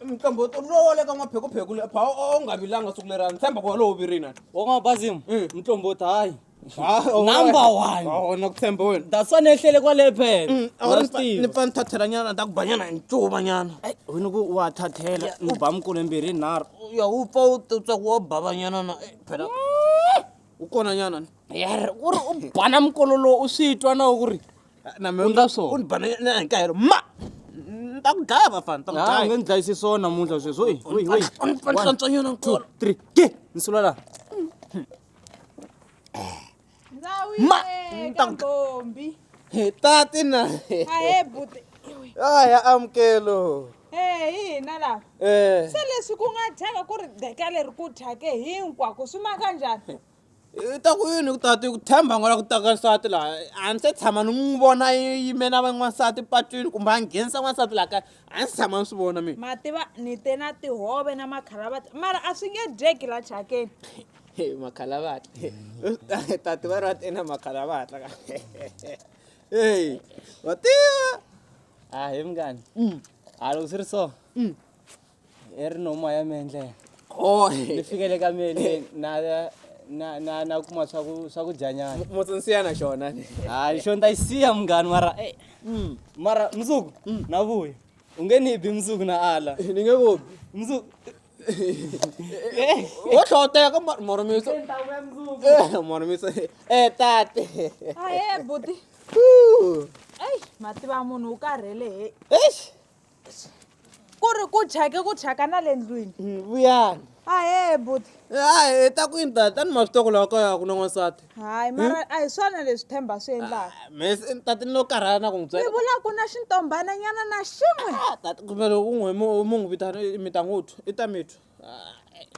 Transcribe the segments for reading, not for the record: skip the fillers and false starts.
Mkamboto lole ka mapheko le pha ongabilanga sukulera nthemba kwa lo virina Wangabazim Mhlombothi hayi. number 1 awona kuthemba wena That's one ehlele kwale phela. ni fan thathela nyana ndakubanyana ncuba nyana Wena ku wathathela ubamkulu embiri nar. ya upfa utswa ku baba nyana na phela ukona nyana Yar uri ubana mkololo usitwa na ukuri. na Unda so. unibana nkayelo ma ndakudlaya bafana Ah ndakudlaya ngenzayisi so namuhla sweswo. Hey. uniphanhlantswa nyana nkolo 3 ke nsulala. Ma, Ntombi. tati na Haye buti. aya amkelo Hina la. Se leswi ku nga thyaka ku ri deka leri ku thyake hinkwako swi ma kanjhani? ta ku yini tati ku themba nga la ku taka nsati laha a ni se tshama ni n'wi vona yimena n'wansati patwini kumbe a nghenisa n'wansati laha kaya a ni se tshama ni swi vona mina Mativa ni te na tihove na makhalavati mara a swi nge dyeki la thyakeni. makhalavata tati va ri va tena makhalavata hey wa tiva Ah he mngani. Alo siri so. Eri no moya mendle. oh Ni fikele ka mele na kuma swa ku janyana. motsinsiana xona Hayi xo ndayisiya mngani mara mara mzuku navuya. Ungeni bi mzuku na ala. ni nge vobi Mzuku wo hloteka moromiso moromiso tati Haye buti. Ai mativa munhu u karhele he. eish Ku ri ku thyaka na le ndlwini. vuyani Haye buti. hayi ta ku yini tati a ni ma swi twa ku laha kaya ku na n'wansati Hayi mara a hi swona leswi Themba swi endlaka. tati ni lo karhala na ku n'wi Ni byela vula ku na xintombana nyana na xin'we. tati kumbe loko u n'wi vitana mi ta n'wi thwa i ta mi thwa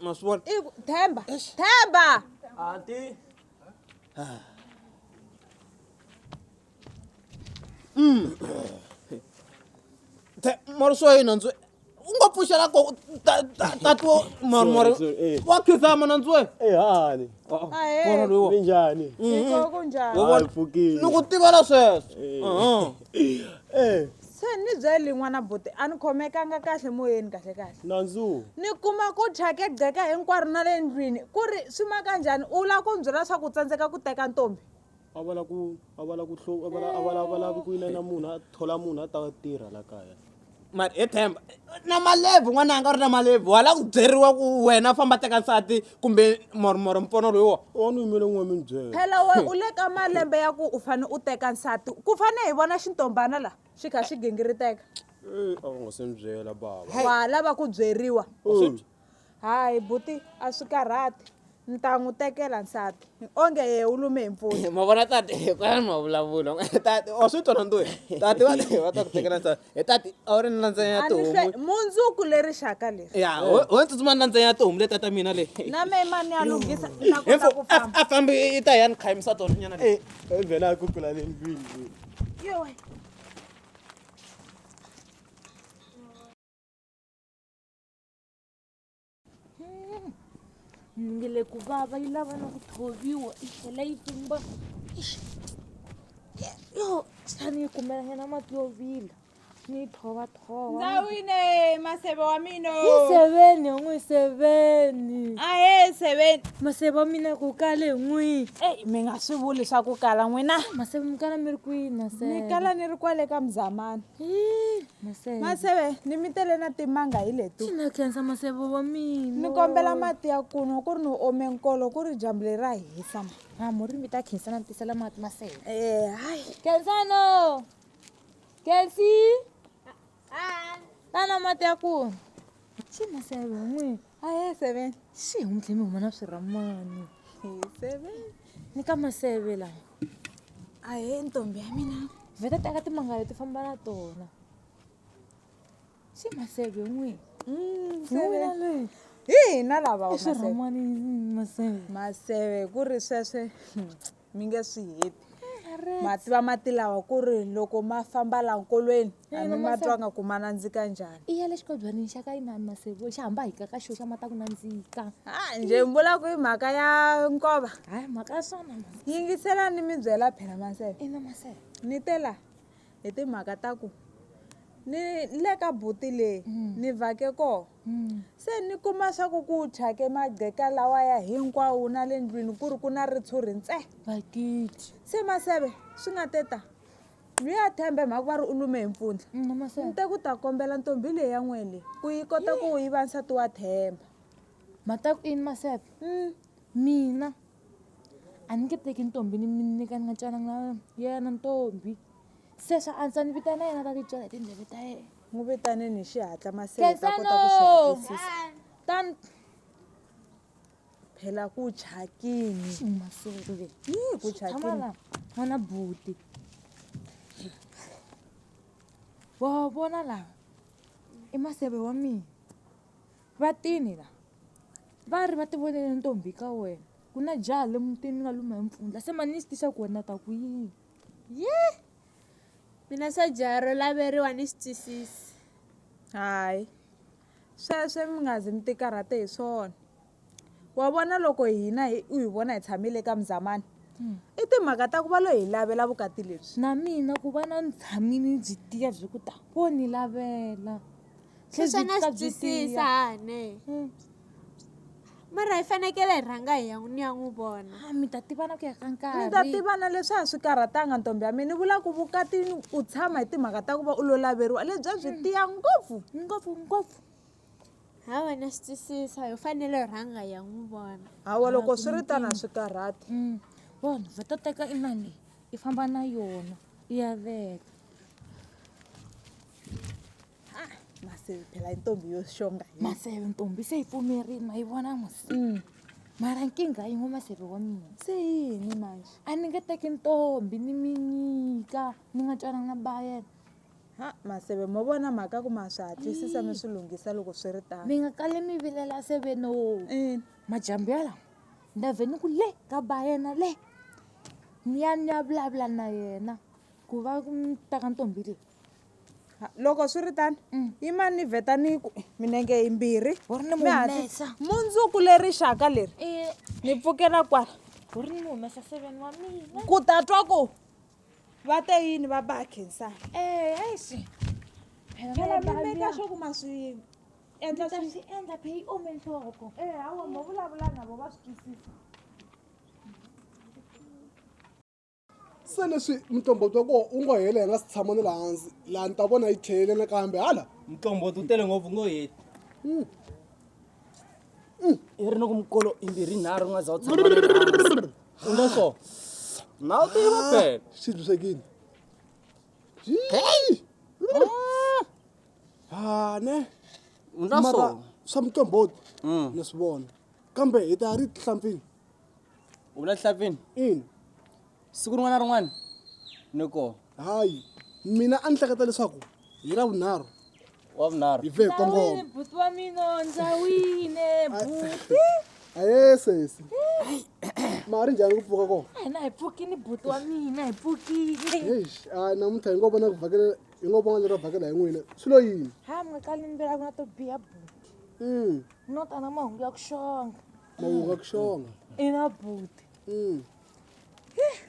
ma swi vona Themba. Themba. Auntie. mara swa yini nantswe u nga pfuxela ko tati mara wa khizama nantswe hani Haye. minjhani Iko kunjani? hayi pfukile ni ku tivela sweswo Se ni byeli n'wana buti a ni khomekanga kahle moyeni kahle. nandzu Ni kuma ku thyake gceka hinkwaro na le ndlwini ku ri swi ma kanjhani u lava ku byela swa ku tsandzeka ku teka ntombi. a va lavi ku yinana munhu a thola munhu a ta tirha la kaya mari he themba na malebvu n'wana a nga ri na malebvu wa la ku byeriwa ku wena famba teka nsati kumbe moromoro mpfuno loyiwa wa ni yimele n'we mi ni byela Phela we u le ka malembe ya ku u fane u teka nsati ku fane hi vona xintombana la xi kha xi gingiriteka. a va nga se mi byela bava Wa lava ku byeriwa. Hayi buti a swi karhati ni ta n'wi tekela nsati onge ye u lume hi mpfula. ma vona tati kwani ma vulavula tati o swi twa na ntoyi tati va ta ku tekela nsati he tati a wu ri ni nandzenya tihomu Mundzuku leri xaka leri. ya wo tsutsuma ni nandzenya tihomu le tata mina le Na me mani ya lunghisa na kota ku famba. a fambi i ta ya ni khayimisa tona nyana le vhela a kukula le ndlwini Yo. Ngile ku vava yi lava na ku thoviwa i tlhela yi tumba yo tshani yi kumela hina mati yo vila ni yi thova Ndawine maseve wa mina. yi 7 n'wi 7 Ahe 7. maseve wa mina ku kale n'wi Mi nga swi vuli swa ku kala n'wina. maseve mi kala mi ri kwini maseve Ni kala ni ri kwale ka Mzamani. maseve Maseve ni mi tele na timanga hi leti. xi na khensa maseve wa mina Ni kombela mati ya kunwa ku ri ni ome nkolo ku ri dyambu leri ra hisa. muri mi ta khensana ni tisela mati maseve Hayi. khensano kensi tana mati ya kuna xi maseve n'wi Ahe 7. xi humi tlhe mi huma na swiramani 7. ni ka maseve lawa Ahe ntombi ya mina. vheta teka timanga leti famba na tona xi maseve n'wi n'wina leyi Hina lava wa i maseve. swiramani maseve Maseve ku ri sweswe mi nge swi heti. Mativa mati lawa ku ri loko ma famba la nkolweni a mi ma twanga ku ma nandzika njhani. i ya le xikobyani xa ka inani maseve xi hamba hi ka xo xa mata ku nandzika Njhe mi vula ku hi mhaka ya nkova. hayi mhaka ya swona Yingisela ni mi byela phela maseve. ina maseve Ni te la hi timhaka ta ku ni le ka buti leyi ni vhake kona se ni kuma swa ku thyake magqeka lawa ya hinkwawo na le ndlwini ku ri ku na ritshuri ntsena Bakiti. se Maseve swi nga teta luyi a Thembe mhaka va ri u lume hi mpfundla ni Maseve. te ku ta kombela ntombi leyi ya n'we leyi ku yi kota ku yi va nsati wa Themba Mata ku ini Maseve? Mina. A ni nge teki ntombi ni mi nyika ni nga twananga na yena ntombi. Se swa antswa ni vitana yena ta tibyela hi tindleve ta yena. n'wi vitaneni hi xihatla Maseve ta kota ku swi hatlisisa Tan phela ku thyakini Maseve. ku thyakini Tshama n'wana buti. Wa vona lava i Maseve wa mina. Va tini la. Va ri va ti vonele ntombi ka wena. Ku na jaha le mutini nga luma hi mpfundla. Se mani ni swi tisa ku wena ta ku yini? Mina swa jaha ro laveriwa ni swi twisisi. hayi sweswe mi nga zi mi ti karhate hi swona wa vona loko hina u hi vona hi tshamile ka Mzamani i timhaka ta ku va loyi hi lavela vukati lebyi Na mina ku va na ni tshamini byi tiya byi ku ta vo ni lavela. Sweswo na swi twisisa hane. Mara hi fanekele hi rhanga hi ni ya n'wi vona. Mi ta tivana ku ya ka mi ta nkarhi. tivana leswi a swi karhatanga ntombi ya mina ni vula ku vukati u tshama hi timhaka ta ku va u lo laveriwa lebyi byi tiya ngopfu Ngopfu. Hawa na swi twisisa hi fanele hi rhanga hi ya n'wi vona. hawa loko swi ri tani a swi karhati Vona va ta teka inani i famba na yona i ya veka. Maseve phela i ntombi yo xonga hi Maseve ntombi se hi pfumerile ma yi vona musi. Mara nkingha yin'we Maseve wa mina. se yini manje A ni nge teki ntombi ni mi nyika ni nga twananga na ba yena. ha Maseve mo vona mhaka ku ma swi hatlisisa mi swi lunghisa loko swi ri tani Mi nga kale mi vilela seve no. ina Majambu yalawa ni ta vhe ni ku le ka ba yena le. Ni ya vulavula na yena ku va mi teka ntombi leyi. loko swi ri tani yimani ni vheta ni ku minenge yimbirhi Ku ri ni mi hatli- humesa. mundzuku leri xaka leri Eh, ni pfukela kwala ku ri ni humesa seveni wa mina. ku ta twa ku va te yini va ba Khensani Eish. phela mi meka swa ku ma swi endla Ta swi swi endla phe yi ome nhloko. hawa mo vulavula na vo va swi twisisa se leswi mutomboto wa koho u ngo hela hi nga si tshama ni laha hansi laha ni ta vona yi tlhelele nakambe hala Mutombo tu tele ngopfu ngo heti. I ri ni ku mikolo imbirhi nharhu nga za u tshama na hansi. U nga swo. Na u tiva phela. xi dlusekile ne U nga mara swo. swa mutomboto ni swi vona kambe hi ta ya ri tihlampfini U vula hlampfini. ina Siku rin'wana na rin'wana. Ni koho. hayi mina a ni hleketa leswaku hi ra vunharhu Wa vunharhu. hi vhe hi kongoma Buti wa mina ndzawine buti. aye sesi mara ri njhani ku pfuka kona Hina hi pfukini buti wa mina hi pfukile. eish a namuntlha hi ngo vona ku vhakela hi ngo vona lero vhakela hi n'wina swi lo yini Ha mi nga kali ni mbela ku na to biha buti. No ta na mahungu ya ku xonga. mahungu ya ku xonga I na buti.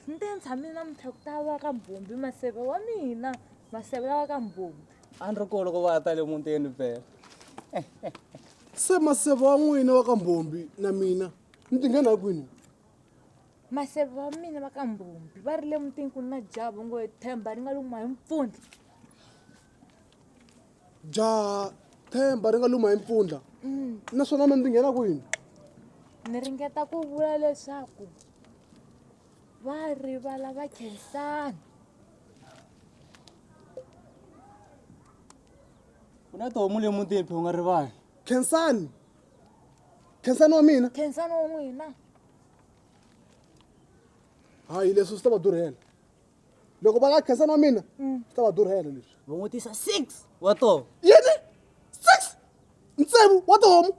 Ni te ni tshamile namuntlha ku ta va ka mbumbi Maseve wa mina. Maseve lawa ka mbumbi. A ni ri koho loko va ta le mutini phela. se maseve wa n'wina wa ka mbhombi na mina ni tinghena kwini Maseve wa mina va ka mbumbi va ri le mutini ku na jabu ngo hi Themba ri nga luma hi mpfundla. jaha Themba ri nga luma hi mpfundla naswona mina ni tinghena kwini Ni ringeta ku vula leswaku va rivala va Khensani. Ku na tihomu le mutini phe u nga rivali. Khensani wa mina Khensani wa n'wina. hayi leswi swi ta va durhela loko va la Khensani wa mina swi ta va durhela leswi Va n'wi tisa 6 wa toho. yini 6 ntsevu wa tihomu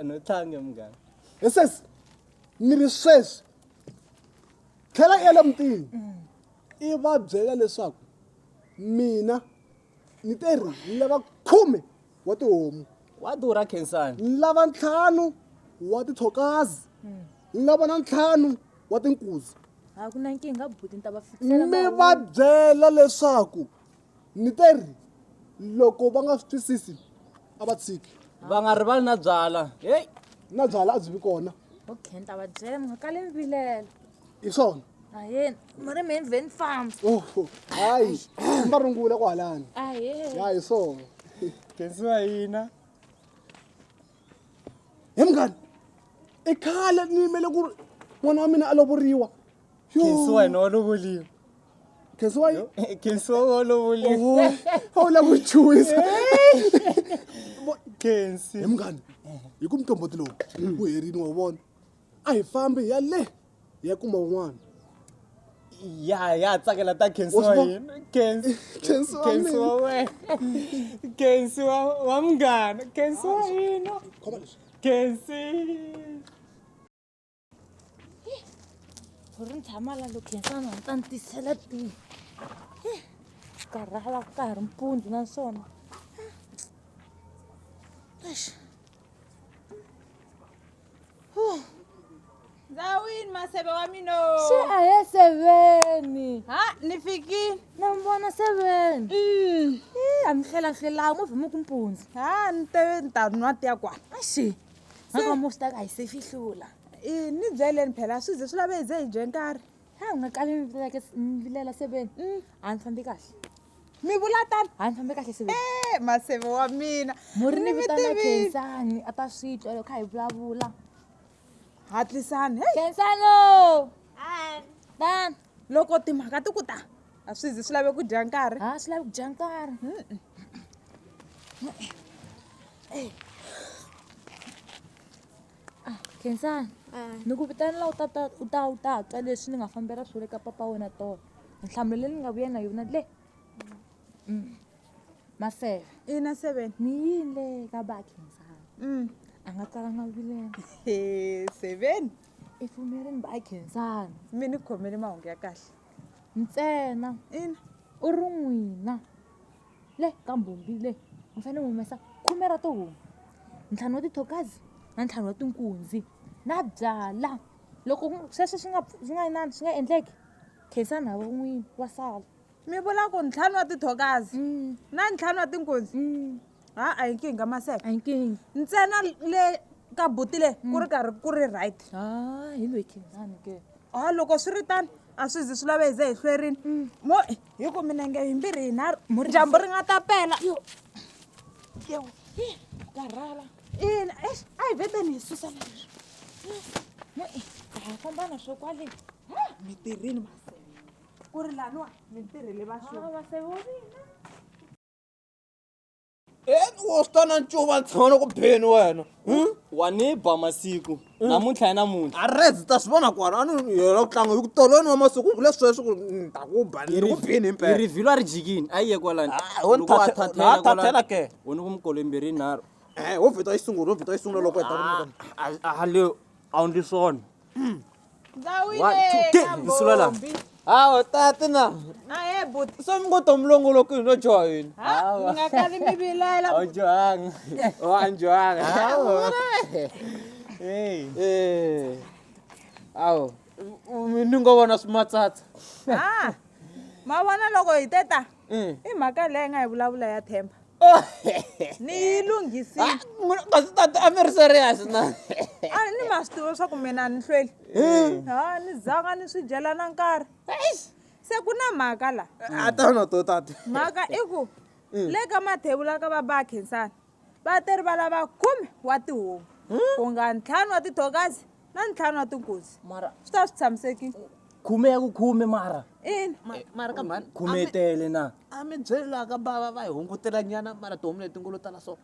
No tlange munghana. hi sesi ni ri sweswi tlhela i ya le mutini i va byela leswaku mina ni te ri ni lava 10 wa tihomu Wa durha Khensani. ni lava 5 wa tithokazi ni lava na 5 wa tinkuzi Ha ku na nkingha buti ni ta va fikisela mi mahungu. va byela leswaku ni te ri loko va nga swi twisisi a va tshiki va nga rivali na byala heyi na byala a byi vi kona okay ni ta va byela mi nga kale mi vilela hi swona aheni mi ri mi vheni famba hayi ma rungula kwalani ahe ya hi swona kensiwa hina he munghani i khale ni yimele ku ri n'wana wa mina a lovoriwa kensiwa hina wa lovoliwa khensiwa yi kensiwa wa lovoliwa a wu lava ku chuwisa kensi he munghani hi ku mtomboti lowu wu herini wa vona a hi fambi hi ya le hi ya kuma wun'wana ya tsakela ta kensiwa hina Kensi wa kensiwa wena kensiwa wa munghana kensiwa hina khoma leswi kensi ku ri ni tshama la lo khensana ni ta ni tisela tihi karhala ka ha ri mpundzu naswona Ndzawini maseve wa mina. se a he seveni Ha ni fikile. na mi vona seveni a mi hlelahlelaku mo vhe mi ku mpundzu Ha ni teve ni ta nwa tiya kwala. axi naka mo swi ta ka hi se fihlula Ni byeleni phela swi ze swi lave hi ze hi dye nkarhi. ha u nga kali mi vilela seveni a ni fambi kahle Mi vula tani? a ni fambi kahle seveni Maseve wa mina. mu ri ni mi vitana tivile. khensani a ta swi twa loko kha hi vulavula Hatlisani. Hey, khensano tani loko timhaka ti ku ta. A swi ze swi lave ku dya nkarhi. a swi lavi ku dya nkarhi khensani ni ku vitanela u ta twa leswi ni nga fambela swilo ka papa wena tona nhlamulo leyi ni nga vuya na yona le maseve Ina seven. ni yile ka ba khensani a nga talanga vilela He seven. i pfumerini ba khensani Mi ni khomele mahungu ya kahle. ntsena Ina. u ri n'wina le ka mbumbi le mi fanele mi humesa 10 ra tihomu 5 wa tithokazi na 5 wa tinkunzi na byala loko sweswo swi nga inani swi nga endleki khensani hava n'wini wa sala Mi vula ku 5 wa tithokazi na 5 wa tinkunzi. Ha a hi nkingha maseve. a yi nkingi Ntsena le ka buti le ku ri karhi ku ri right. hi loyi khensani ke Ha loko swi ri tani a swi zi swi lave hi ze hi hlwerini. Mo hi ku minenge yimbirhi hinharhu dyambu ri nga ta pela. karhala Ina a hi vheteni hi susa leswi. a ha famba na swo kwale Mi tirhini maseve. Ku ri laniwa mi tirhile va xo. vasevovina wo swi twa na ncuva tshama ku beni wena wa ni ba masiku namuntlha ya namuntlha a rezi ta swi vona kwala a ni yela ku tlanga hi ku tolweni wa masiku vule sweswo ku ni ta ku ba ni ku beni hi himpela rivhilwa ri jikini a yi ye kwalani wo ni na thathela ke woni ku mikolo yimbirhi yinharhu wo vheta yi sungula loko yi ta ale a wu ndli swona Ndzawini ni sula la hawa tati na a he buti. so mi ngo to mulongolokini no joyini Ha mi nga kali mi vilela. a wu johanga wa njwanga hey awu ni ngo vona swimatsatsa Ha ma vona loko hi teta. I mhaka leyi nga hi vulavula ya Themba. Ni yi lunghisiwe. kasi tati a mi ri serious na A ni ma swi tiva swa ku mina ni hlweli. Ha ni zanga ni swi dyela na nkarhi. Se ku na mhaka la. a ta na to tati Mhaka i ku le ka mathebula ka va khensani va teri va lava 10 wa tihomu ku nga 5 wa tithokazi na 5 wa tinkunzi. mara Swi ta swi tshamisekile. khume ya ku khume mara Ina. mara ka mani khume tele na a mi byelaka bava va hi hungutela nyana mara tihomu leti ngolo tala so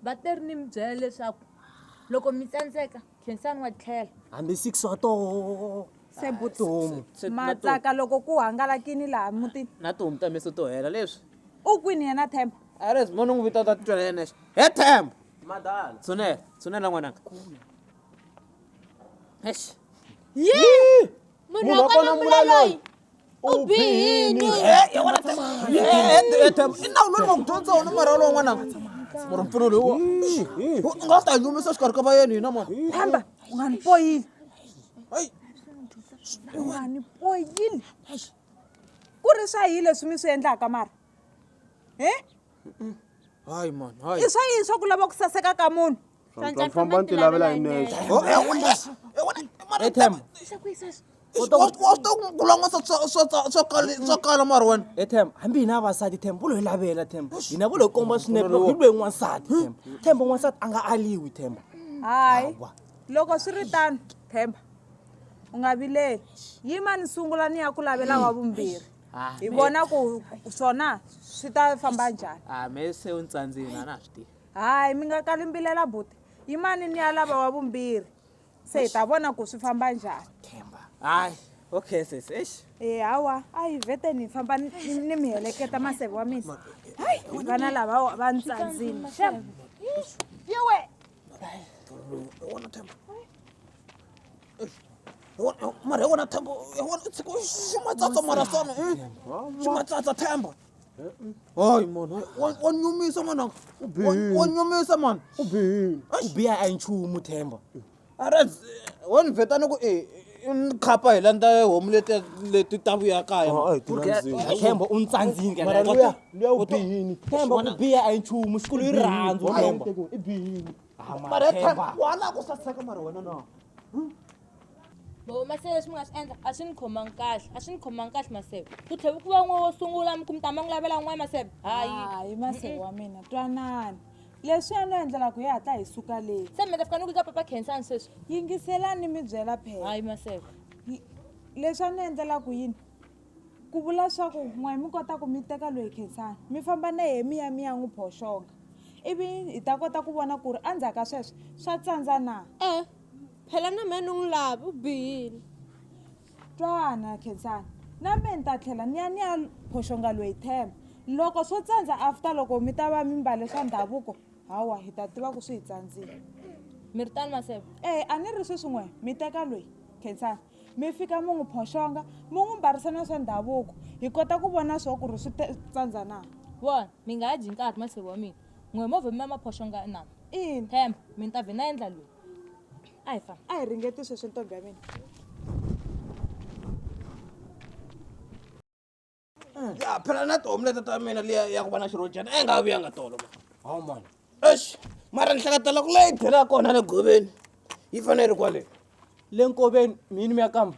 va teri ni mi byela leswaku loko mi tsandzeka khensani wa tlhela hambi 6 wa toho Se buti. tihomu Matsaka loko ku hangalakini laha mutini. na tihomu ta meso to hela leswi U kwini yena Themba? a rezi mo ni n'wi vita ta titwela yena exi he tembo madala tshunela n'wananga exi Munhu wa kona mbula loyi. U bihini. tembo i nawu lowu nga ku dyondza wona mara wolowo n'wananga mara mpfuno lowu u nga swi ta hi lumisa xikarhi ka vayeni hina mani Themba u nga ni poyili. Hayi. U nga ni poyili. Ku ri swa hi leswi mi swi endlaka mara. hayi man hayi i swa yini swa ku lava ku saseka ka munhu famba ni ti lavela hi nexe Themba kulangwisa swo kala mari wena Themba hambi hina vavasati Themba vo lo hi lavela Themba hina vo lo hi komba swinepe loko hi lweyi n'wansati Themba n'wansati a nga aliwi Themba hayi loko swi ri tano Themba u nga vileli yima ni sungula ni ya ku lavela wa vumbirhi hi vona ku swona swi ta famba njhani me se u ntsandzini a na ha swi tivi hayi mi nga kalimbilela buti yimani ni ya lava wa vumbirhi se hi ta vona ku swi famba njhani Themba hayi okay sesi eish hawa a hi vheteni hi famba ni mi heleketa maseve wa mina hayi vana lava va ni tsandzini yewe wona Themba mara hi wona Themba ximatsatsa mara swona ximatsatsa Themba hayi man wa nyumisa man wa nyumisa man u bihini ku biha a hi nchumu Themba are wa ni vhetani ku ni khapa hi landza homu leti ta vuya kaya Themba u ntsandzini mara luya u bihini Themba ku biha a hi nchumu xikulu hi rhandzu Themba i bihini mara Themba wa la ku saseka mara wena na Bo maseve leswi mi nga swi endla a swi ni khomangi kahle maseve ku tlhela ku va n'we wo sungula mi mi ta ma n'wi lavela n'wana maseve hayi maseve wa mina twanani leswi ya no endlela ku hi hatla hi suka leyi se mi ta fika ni ku ka papa khensani sweswi yingiselani mi byela phela hayi maseve leswi a ni endlela ku yini ku vula swa ku n'we mi kota ku mi teka loyi khensani mi famba na yehe mi ya n'wi phoxonga ivi hi ta kota ku vona ku ri endzhaku ka sweswo swa tsandza na phela na mehe ni n'wi lavi u bihile twana khensani na me ni ta tlhela ni ya phoxonga loyi Themba loko swo tsandza after loko mi ta va mi mbale swa ndhavuko hawa hi ta tiva ku swi hi tsandzile mi ri tani maseve a ni ri sweswin'we mi teka loyi khensani mi fika mi n'wi phoxonga mi n'wi mbarisa na swa ndhavuko hi kota ku vona swo ku ri swi tsandza na vona mi nga ha dyi nkarhi maseve wa mina n'we movha mi ya maphoxonga na ina Themba mi ni ta vhe na endla loyi a hi famba a hi ringeti sweswi ntombi ya mina ya phela na tihomu leti ta mina liya ya ku va na xirojana a yi nga vuyanga tolo hawu mani exi mara ni hleketela ku leyi tlhela kona le goveni yi fanele yi ri kwale le nkoveni mini mi ya kamba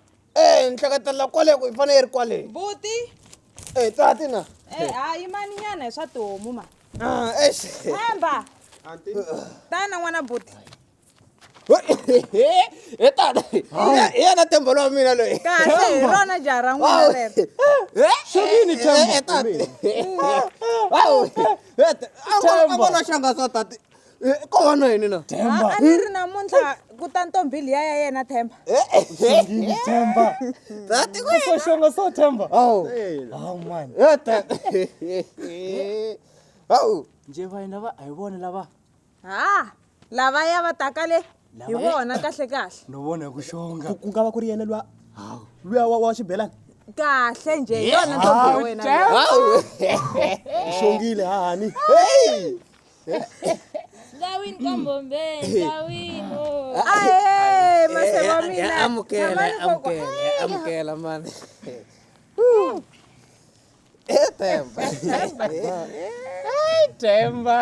ni hleketela kwale ku yi fanele yi ri kwale buti tati na yimani nyana hi swa tihomu ma exi Themba tana n'wana buti tata hi yena Themba lowa mina loyi kahle hi rona jaha ra n'wina rero xivini Themba xanga swa tati ko vona yini na a ni ri namuntlha ku ta ntombi liya ya yena Themba Ngini Themba tati kusoshonga so Themba hawu mani hawu nje va hina va a hi vona lava lava ya va taka le hi vona kahle no vona hi ku xonga ku nga va ku ri yena luya wa xibelani kahle nje hi yona ntombi ya wena xongile hahani Zawini kambombeni zawini maseve wa mina amukela mani Themba Themba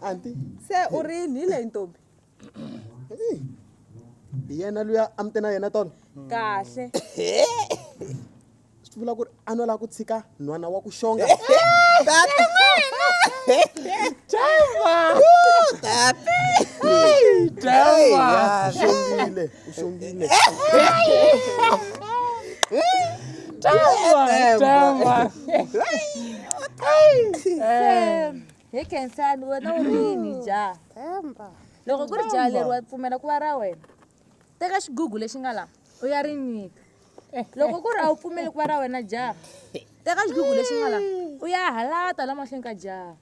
anti se u ri yini hi leyi ntombi hi yena luya a mi te na yena tolo kahle swi vula ku ri a no lava ku tshika nhwana wa ku xonga u xongile he khensani wena u ri yini jaha loko ku ri jaha leri wa pfumela ku va ra wena teka xigugu lexi nga laha u ya ri nyika loko ku ri a wu pfumeli ku va ra wena jaha teka xigugu lexi nga laha u ya halata la mahlweni ka jaha